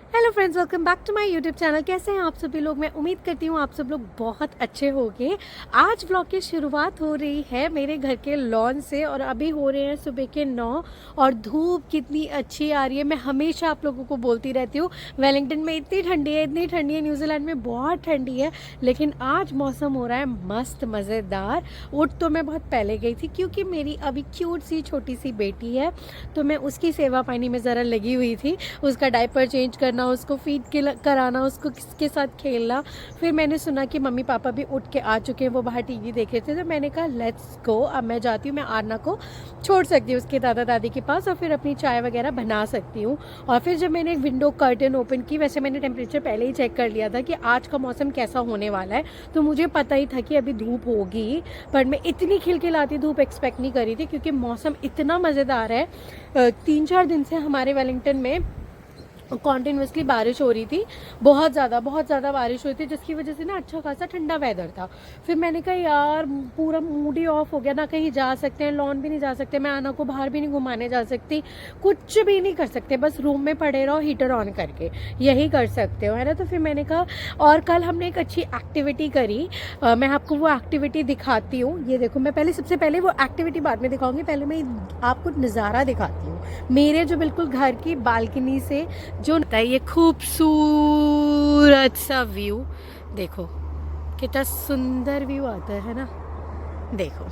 Hello friends, welcome back to my YouTube channel. कैसे हैं आप सभी लोग? मैं उम्मीद करती हूँ आप सब लोग बहुत अच्छे होंगे। आज व्लॉग की शुरुआत हो रही है मेरे घर के लॉन से और अभी हो रहे हैं सुबह के 9 और धूप कितनी अच्छी आ रही है। मैं हमेशा आप लोगों को बोलती रहती हूँ वेलिंगटन में इतनी ठंडी है, इतनी ठंडी है, न्यूजीलैंड में बहुत ठंडी है, लेकिन आज मौसम हो रहा है मस्त मज़ेदार। उठ तो मैं बहुत पहले गई थी क्योंकि मेरी अभी क्यूट सी छोटी सी बेटी है, तो मैं उसकी सेवा पानी में ज़रा लगी हुई थी। उसका डायपर चेंज करना, उसको फीड कराना, उसको किसके साथ खेलना। फिर मैंने सुना कि मम्मी पापा भी उठ के आ चुके हैं, वो बाहर टीवी देख रहे थे, तो मैंने कहा लेट्स गो, अब मैं जाती हूँ। मैं आरना को छोड़ सकती हूँ उसके दादा दादी के पास और फिर अपनी चाय वगैरह बना सकती हूँ। और फिर जब मैंने विंडो कर्टन ओपन की, वैसे मैंने टेम्परेचर पहले ही चेक कर लिया था कि आज का मौसम कैसा होने वाला है, तो मुझे पता ही था कि अभी धूप होगी, पर मैं इतनी खिलखिलाती धूप एक्सपेक्ट नहीं करी थी क्योंकि मौसम इतना मज़ेदार है। 3-4 दिन से हमारे वेलिंगटन में कॉन्टिन्यूसली बारिश हो रही थी, बहुत ज़्यादा बारिश हुई थी, जिसकी वजह से ना अच्छा खासा ठंडा वेदर था। फिर मैंने कहा यार पूरा मूड ही ऑफ हो गया, ना कहीं जा सकते हैं, लॉन भी नहीं जा सकते, मैं आना को बाहर भी नहीं घुमाने जा सकती, कुछ भी नहीं कर सकते, बस रूम में पड़े रहो हीटर ऑन करके, यही कर सकते हो, है ना। तो फिर मैंने कहा, और कल हमने एक अच्छी एक्टिविटी करी। मैं आपको वो एक्टिविटी दिखाती हूँ। ये देखो, मैं पहले सबसे पहले वो एक्टिविटी बाद में दिखाऊंगी, पहले मैं आपको नज़ारा दिखाती हूँ मेरे जो बिल्कुल घर की बालकनी से जो है ये खूबसूरत सा व्यू। देखो कितना सुंदर व्यू आता है ना, देखो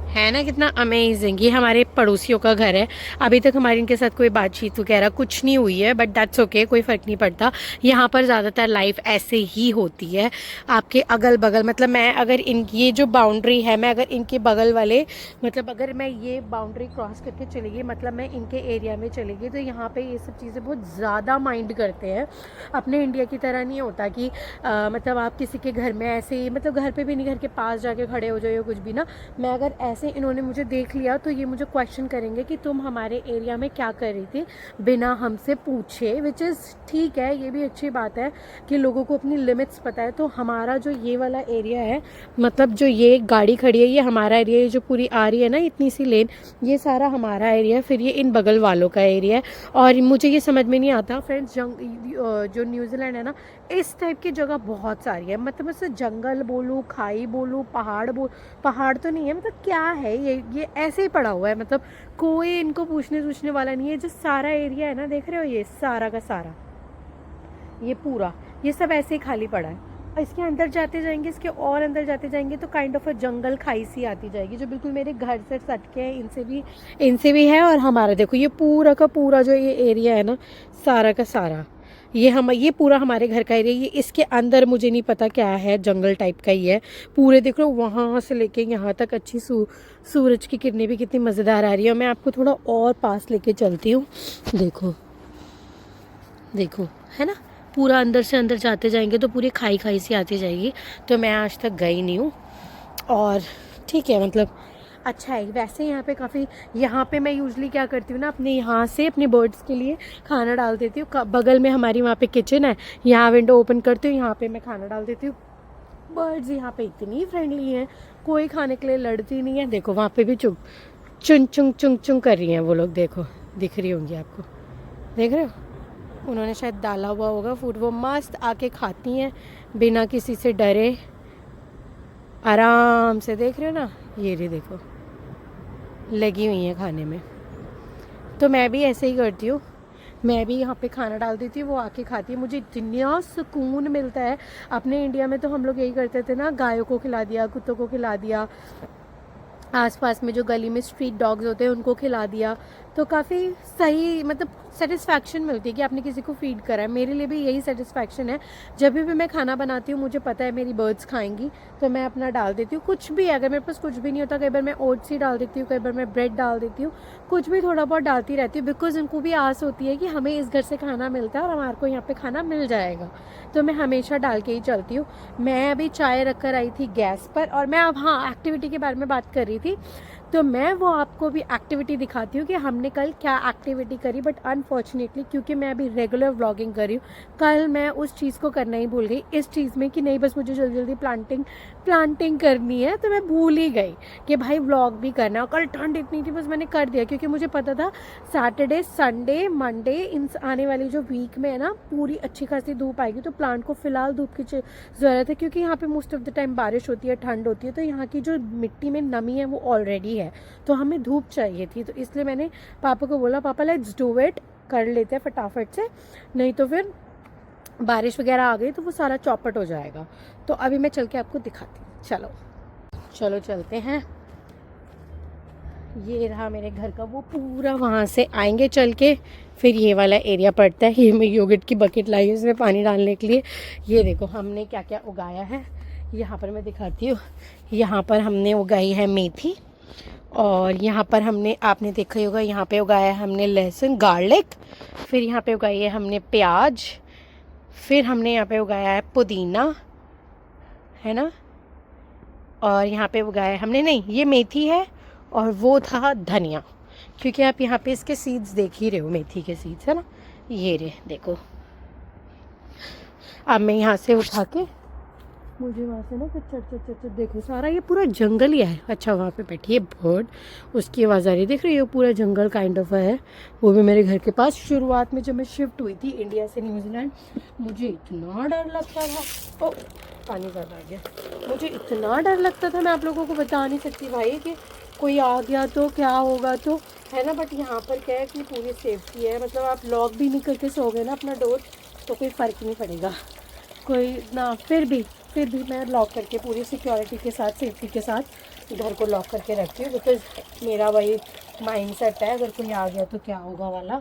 है ना कितना अमेजिंग। ये हमारे पड़ोसियों का घर है। अभी तक हमारी इनके साथ कोई बातचीत वगैरह कुछ नहीं हुई है, बट दैट्स ओके, कोई फ़र्क नहीं पड़ता। यहाँ पर ज़्यादातर लाइफ ऐसे ही होती है। आपके अगल बगल, मतलब मैं अगर इन ये जो बाउंड्री है, मैं अगर इनके बगल वाले, मतलब अगर मैं ये बाउंड्री क्रॉस करके चली गई, मतलब मैं इनके एरिया में चली गई, तो यहाँ पर ये सब चीज़ें बहुत ज़्यादा माइंड करते हैं। अपने इंडिया की तरह नहीं होता कि मतलब आप किसी के घर में ऐसे ही, मतलब घर पर भी नहीं, घर के पास जाके खड़े हो जाओ या कुछ भी ना। मैं अगर ऐसे इन्होंने मुझे देख लिया तो ये मुझे क्वेश्चन करेंगे कि तुम हमारे एरिया में क्या कर रही थी, बिना हमसे पूछे, विच इज़ ठीक है, ये भी अच्छी बात है कि लोगों को अपनी लिमिट्स पता है। तो हमारा जो ये वाला एरिया है, मतलब जो ये गाड़ी खड़ी है, ये हमारा एरिया, ये जो पूरी आ रही है ना इतनी सी लेन, ये सारा हमारा एरिया है। फिर ये इन बगल वालों का एरिया है। और मुझे ये समझ में नहीं आता फ्रेंड्स, जो न्यूजीलैंड है ना, इस टाइप की जगह बहुत सारी है, मतलब मैं जंगल बोलूँ, खाई बोलूँ, पहाड़ तो नहीं है, मतलब क्या है ये ऐसे ही पड़ा हुआ है, मतलब कोई इनको पूछने वाला नहीं है। जो सारा एरिया है ना, देख रहे हो, ये सारा का सारा, ये पूरा, ये सब ऐसे ही खाली पड़ा है। और इसके अंदर जाते जाएंगे, इसके और अंदर जाते जाएंगे तो काइंड ऑफ अ जंगल खाई सी आती जाएगी, जो बिल्कुल मेरे घर से सटके हैं, इनसे भी है। और हमारा देखो, ये पूरा का पूरा जो ये एरिया है ना, सारा का सारा, ये पूरा हमारे घर का एरिया। ये इसके अंदर मुझे नहीं पता क्या है, जंगल टाइप का ही है पूरे। देख लो वहाँ से लेके यहाँ तक अच्छी सूरज की किरणें भी कितनी मज़ेदार आ रही है। मैं आपको थोड़ा और पास लेके चलती हूँ। देखो देखो, है ना, पूरा अंदर से अंदर जाते जाएंगे तो पूरी खाई खाई सी आती जाएगी। तो मैं आज तक गई नहीं हूँ और ठीक है, मतलब अच्छा है। वैसे यहाँ पे काफ़ी, यहाँ पे मैं यूजली क्या करती हूँ ना, अपने यहाँ से अपने बर्ड्स के लिए खाना डाल देती हूँ। बगल में हमारी वहाँ पे किचन है, यहाँ विंडो ओपन करती हूँ, यहाँ पे मैं खाना डाल देती हूँ। बर्ड्स यहाँ पे इतनी फ्रेंडली हैं, कोई खाने के लिए लड़ती नहीं है। देखो वहाँ पे भी चुन चुंग चुंग चुंग कर रही हैं वो लोग, देखो दिख रही होंगी आपको, देख रहे हो, उन्होंने शायद डाला हुआ होगा फूड, वो मस्त आके खाती हैं बिना किसी से डरे, आराम से। देख रहे हो ना, ये रही देखो, लगी हुई हैं खाने में। तो मैं भी ऐसे ही करती हूँ, मैं भी यहाँ पे खाना डाल देती हूँ, वो आके खाती है। मुझे इतना सुकून मिलता है। अपने इंडिया में तो हम लोग यही करते थे ना, गायों को खिला दिया, कुत्तों को खिला दिया, आसपास में जो गली में स्ट्रीट डॉग्स होते हैं उनको खिला दिया, तो काफ़ी सही, मतलब सेटिस्फैक्शन मिलती है कि आपने किसी को फीड करा है। मेरे लिए भी यही सेटिस्फैक्शन है। जब भी मैं खाना बनाती हूँ, मुझे पता है मेरी बर्ड्स खाएंगी, तो मैं अपना डाल देती हूँ। कुछ भी, अगर मेरे पास कुछ भी नहीं होता, कई बार मैं ओट्स ही डाल देती हूँ, कई बार मैं ब्रेड डाल देती हूँ, कुछ भी थोड़ा बहुत डालती रहती हूँ, बिकॉज उनको भी आस होती है कि हमें इस घर से खाना मिलता है और हमारे को यहाँ पर खाना मिल जाएगा, तो मैं हमेशा डाल के ही चलती हूँ। मैं अभी चाय रख कर आई थी गैस पर, और मैं अब, हाँ, एक्टिविटी के बारे में बात कर रही थी। तो मैं वो आपको भी एक्टिविटी दिखाती हूँ कि हमने कल क्या एक्टिविटी करी। बट अनफॉर्चुनेटली क्योंकि मैं अभी रेगुलर व्लॉगिंग कर रही हूँ, कल मैं उस चीज़ को करना ही भूल गई इस चीज़ में कि नहीं बस मुझे जल्दी जल्दी प्लांटिंग करनी है, तो मैं भूल ही गई कि भाई व्लॉग भी करना। और कल ठंड इतनी थी, बस मैंने कर दिया क्योंकि मुझे पता था सैटरडे संडे मंडे इन आने वाली जो वीक में है ना पूरी अच्छी खासी धूप आएगी, तो प्लांट को फ़िलहाल धूप की ज़रूरत है क्योंकि यहाँ पे मोस्ट ऑफ द टाइम बारिश होती है, ठंड होती है, तो यहाँ की जो मिट्टी में नमी है वो ऑलरेडी है, तो हमें धूप चाहिए थी। तो इसलिए मैंने पापा को बोला पापा लेट्स डू इट, कर लेते हैं फटाफट से, नहीं तो फिर बारिश वगैरह आ गई तो वो सारा चौपट हो जाएगा। तो अभी मैं चल के आपको दिखाती हूँ, चलो चलो चलते हैं। ये रहा मेरे घर का वो पूरा, वहाँ से आएंगे चल के, फिर ये वाला एरिया पड़ता है। ये मैं योगर्ट की बकेट लाई हूँ इसमें पानी डालने के लिए। ये देखो हमने क्या क्या उगाया है, यहाँ पर मैं दिखाती हूँ। यहाँ पर हमने उगाई है मेथी, और यहाँ पर हमने, आपने देखा ही होगा, यहाँ पे उगाया है हमने लहसुन गार्लिक, फिर यहाँ पे उगाई है हमने प्याज, फिर हमने यहाँ पे उगाया है पुदीना, है ना, और यहाँ पे उगाया है हमने, नहीं ये मेथी है और वो था धनिया, क्योंकि आप यहाँ पे इसके सीड्स देख ही रहे हो, मेथी के सीड्स है ना, ये रहे देखो। अब मैं यहाँ से उठा के, मुझे वहाँ से ना चट देखो सारा ये पूरा जंगल ही है। अच्छा वहाँ पे बैठी है बर्ड, उसकी आवाज़ आ रही है, देख रही हो, पूरा जंगल काइंड ऑफ है, वो भी मेरे घर के पास। शुरुआत में जब मैं शिफ्ट हुई थी इंडिया से न्यूजीलैंड, मुझे इतना डर लगता था, ओ पानी ज़्यादा आ गया, मुझे इतना डर लगता था, मैं आप लोगों को बता नहीं सकती भाई कि कोई आ गया तो क्या होगा, तो है ना। बट यहाँ पर क्या है कि पूरी सेफ्टी है, मतलब आप लॉक भी नहीं करके सो गए ना अपना डोर तो कोई फ़र्क नहीं पड़ेगा कोई ना। फिर भी मैं लॉक करके पूरी सिक्योरिटी के साथ, सेफ्टी के साथ घर को लॉक करके रखती हूँ, बिकॉज़ मेरा वही माइंड सेट है, अगर कोई आ गया तो क्या होगा वाला,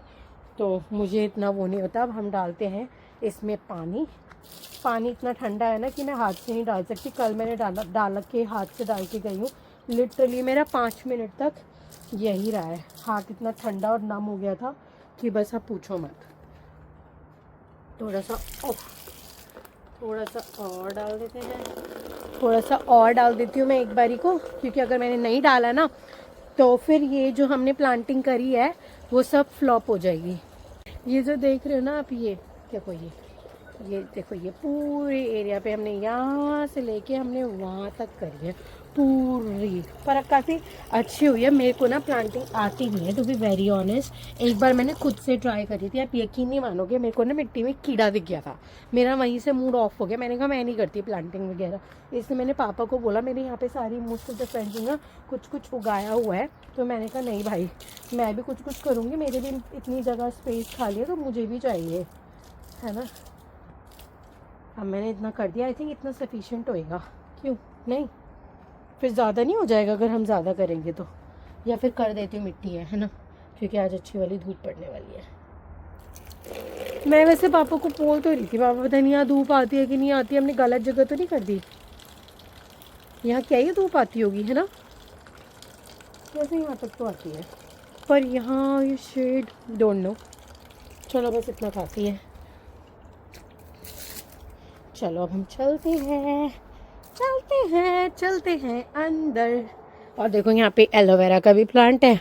तो मुझे इतना वो नहीं होता। अब हम डालते हैं इसमें पानी इतना ठंडा है ना कि मैं हाथ से नहीं डाल सकती। कल मैंने डाल के हाथ से डाल के गई हूँ, लिटरली मेरा 5 मिनट तक यही रहा है, हाथ इतना ठंडा और नम हो गया था कि बस आप पूछो मत। थोड़ा सा और डाल देते हैं, थोड़ा सा और डाल देती हूँ मैं एक बारी को, क्योंकि अगर मैंने नहीं डाला ना तो फिर ये जो हमने प्लांटिंग करी है वो सब फ्लॉप हो जाएगी। ये जो देख रहे हो ना आप, ये देखो, ये देखो, ये पूरे एरिया पे हमने यहाँ से लेके हमने वहाँ तक करी है पूरी, पर काफ़ी अच्छी हुई है। मेरे को ना प्लांटिंग आती नहीं है टू बी वेरी ऑनेस्ट, एक बार मैंने खुद से ट्राई करी थी, आप यकीन नहीं मानोगे, मेरे को ना मिट्टी में कीड़ा दिख गया था, मेरा वहीं से मूड ऑफ हो गया, मैंने कहा मैं नहीं करती प्लांटिंग वगैरह। इसलिए मैंने पापा को बोला, मेरे यहाँ पे सारी मोस्ट ऑफ द फ्रेंड्स ना कुछ उगाया हुआ है, तो मैंने कहा नहीं भाई मैं भी कुछ करूँगी, मेरे भी इतनी जगह स्पेस खाली है तो मुझे भी चाहिए, है ना। अब मैंने इतना कर दिया, आई थिंक इतना सफिशिएंट होएगा, क्यों नहीं, फिर ज़्यादा नहीं हो जाएगा अगर हम ज़्यादा करेंगे तो, या फिर कर देती हूँ मिट्टी है ना, क्योंकि आज अच्छी वाली धूप पड़ने वाली है। मैं वैसे पापा को बोल तो रही थी, पापा पता नहीं यहाँ धूप आती है कि नहीं आती, हमने गलत जगह तो नहीं कर दी, यहाँ क्या ही धूप आती होगी, है ना, वैसे यहाँ तक तो आती है, पर यहाँ ये शेड डोंट नो। चलो बस इतना काफ़ी है, चलो अब हम चलते हैं अंदर। और देखो यहाँ पे एलोवेरा का भी प्लांट है,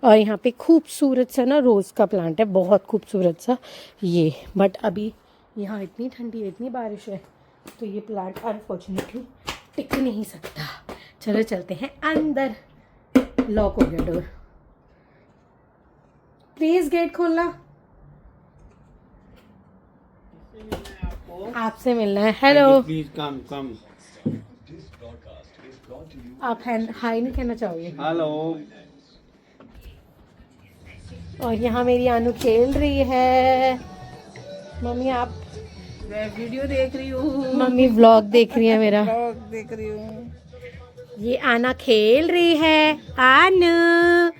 और यहाँ पे खूबसूरत सा ना रोज़ का प्लांट है, बहुत खूबसूरत सा ये। बट अभी यहाँ इतनी ठंडी है, इतनी बारिश है, तो ये प्लांट अनफॉर्चुनेटली टिक नहीं सकता। चलो चलते हैं अंदर, लॉक हो गया डोर, प्लीज़ गेट खोलना, आपसे मिलना है। Hello, please come. आप हाय नहीं कहना चाहोगे? हेलो। और यहाँ मेरी आनू खेल रही है। मम्मी आप? मैं वीडियो देख रही हूँ। मम्मी व्लॉग देख रही है मेरा। व्लॉग देख रही हूँ। ये आना खेल रही है, आनू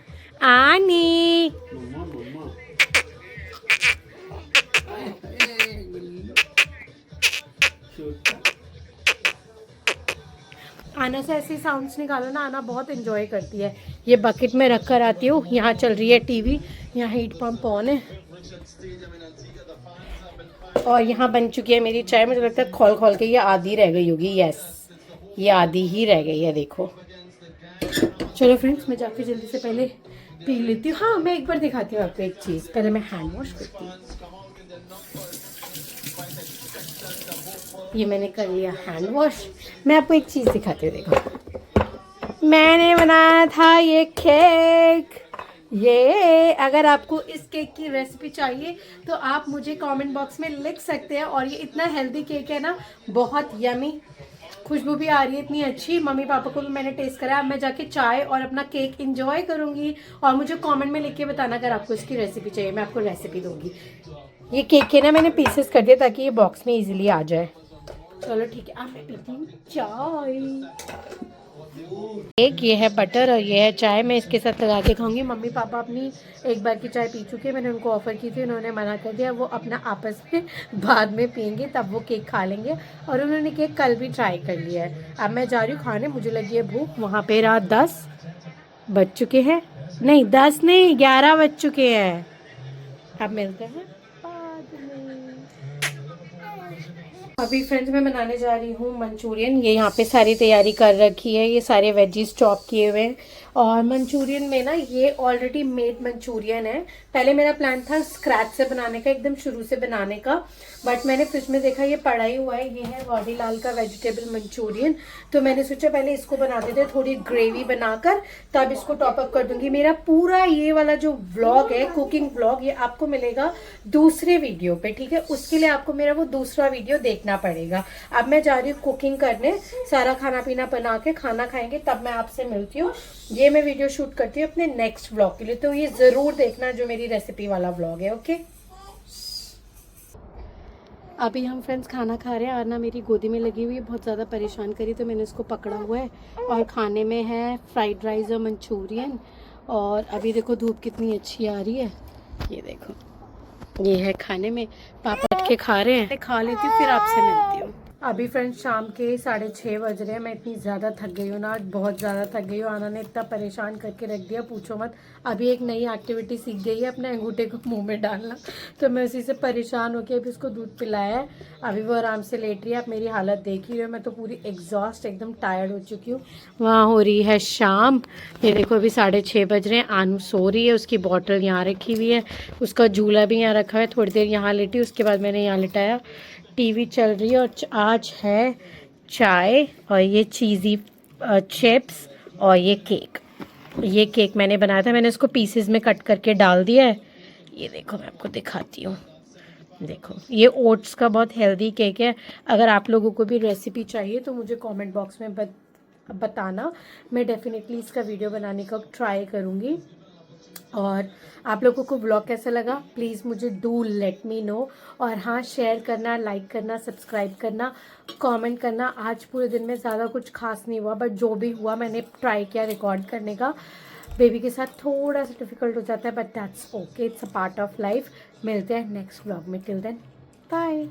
आनी। आना से ऐसे साउंड्स निकालो ना, आना बहुत एंजॉय करती है। ये बकेट में रख कर आती हूँ, यहाँ चल रही है टीवी, यहाँ हीट पंप ऑन है, और यहाँ बन चुकी है मेरी चाय। मुझे लगता है खोल के ये आधी रह गई होगी, यस ये आधी ही रह गई है, देखो चलो फ्रेंड्स, मैं जाके जल्दी से पहले पी लेती हूँ। हाँ, मैं एक बार दिखाती हूँ आपको एक चीज़। पहले मैं हैंड वॉश करती हूँ। ये मैंने कर लिया हैंड वॉश। मैं आपको एक चीज़ दिखाती हूँ, देखो। मैंने बनाया था ये केक। ये अगर आपको इस केक की रेसिपी चाहिए तो आप मुझे कमेंट बॉक्स में लिख सकते हैं। और ये इतना हेल्दी केक है ना, बहुत यमी, खुशबू भी आ रही है इतनी अच्छी। मम्मी पापा को भी मैंने टेस्ट करा। अब मैं जाके चाय और अपना केक एंजॉय करूंगी। और मुझे कमेंट में लिख के बताना अगर आपको इसकी रेसिपी चाहिए, मैं आपको रेसिपी दूंगी। ये केक के ना मैंने पीसेस कर दिए ताकि ये बॉक्स में इजीली आ जाए। चलो ठीक है, अब मैं पीती हूँ चाय। एक ये है बटर और ये है चाय। मैं इसके साथ लगा के खाऊंगी। मम्मी पापा अपनी एक बार की चाय पी चुके हैं। मैंने उनको ऑफ़र की थी, उन्होंने मना कर दिया। वो अपना आपस में बाद में पियेंगे, तब वो केक खा लेंगे। और उन्होंने केक कल भी ट्राई कर लिया है। अब मैं जा रही हूँ खाने, मुझे लगी है भूख। वहाँ पे रात 10 बज चुके हैं। नहीं, 10 नहीं, 11 बज चुके हैं। अब मिलते हैं बाद में। अभी फ्रेंड्स मैं बनाने जा रही हूँ मंचूरियन। ये यहाँ पे सारी तैयारी कर रखी है। ये सारे वेजीज चॉप किए हुए हैं। और मंचूरियन में ना, ये ऑलरेडी मेड मंचूरियन है। पहले मेरा प्लान था स्क्रैच से बनाने का, एकदम शुरू से बनाने का, बट मैंने फ्रिज में देखा ये पड़ा ही हुआ है। ये है वाडीलाल का वेजिटेबल मंचूरियन। तो मैंने सोचा पहले इसको बना देते, थोड़ी ग्रेवी बनाकर तब इसको टॉप अप कर दूंगी। मेरा पूरा ये वाला जो व्लॉग है, कुकिंग व्लॉग, ये आपको मिलेगा दूसरे वीडियो पे, ठीक है। उसके लिए आपको मेरा वो दूसरा वीडियो देखना पड़ेगा। अब मैं जा रही हूँ कुकिंग करने, सारा खाना पीना बना के खाना खाएंगे, तब मैं आपसे मिलती हूँ। ये मैं वीडियो शूट करती हूँ अपने नेक्स्ट व्लॉग के लिए, तो ये जरूर देखना जो मेरी रेसिपी वाला व्लॉग है, ओके। अभी हम फ्रेंड्स खाना खा रहे हैं। और ना मेरी गोदी में लगी हुई है, बहुत ज़्यादा परेशान करी, तो मैंने उसको पकड़ा हुआ है। और खाने में है फ्राइड राइस और मंचूरियन। और अभी देखो धूप कितनी अच्छी आ रही है, ये देखो। ये है खाने में, पापा बैठ के खा रहे हैं। खा लेती हूँ फिर आपसे मिलती हूँ। अभी फ्रेंड्स शाम के 6:30 बज रहे हैं। मैं इतनी ज़्यादा थक गई हूँ ना, आज बहुत ज़्यादा थक गई हूँ। आना ने इतना परेशान करके रख दिया, पूछो मत। अभी एक नई एक्टिविटी सीख गई है, अपने अंगूठे को मुंह में डालना। तो मैं उसी से परेशान होकर अभी उसको दूध पिलाया है। अभी वो आराम से लेट रही है। आप मेरी हालत देख ही रहे हो, मैं तो पूरी एग्जॉस्ट, एकदम टायर्ड हो चुकी हूँ। वहाँ हो रही है शाम। ये देखो अभी 6:30 बज रहे हैं। आनू सो रही है, उसकी बॉटल यहाँ रखी हुई है, उसका झूला भी यहाँ रखा है। थोड़ी देर यहाँ लेटी, उसके बाद मैंने यहाँ लिटाया, टीवी चल रही है। और आज है चाय और ये चीज़ी चिप्स और ये केक। ये केक मैंने बनाया था, मैंने इसको पीसेस में कट करके डाल दिया है। ये देखो मैं आपको दिखाती हूँ, देखो ये ओट्स का बहुत हेल्दी केक है। अगर आप लोगों को भी रेसिपी चाहिए तो मुझे कमेंट बॉक्स में बताना। मैं डेफिनेटली इसका वीडियो बनाने का ट्राई करूँगी। और आप लोगों को ब्लॉग कैसा लगा प्लीज़ मुझे डू लेट मी नो। और हाँ, शेयर करना, लाइक करना, सब्सक्राइब करना, कमेंट करना। आज पूरे दिन में ज़्यादा कुछ खास नहीं हुआ, बट जो भी हुआ मैंने ट्राई किया रिकॉर्ड करने का। बेबी के साथ थोड़ा सा डिफ़िकल्ट हो जाता है, but that's okay, it's a part of life. मिलते हैं नेक्स्ट ब्लॉग में, टिल देन बाय।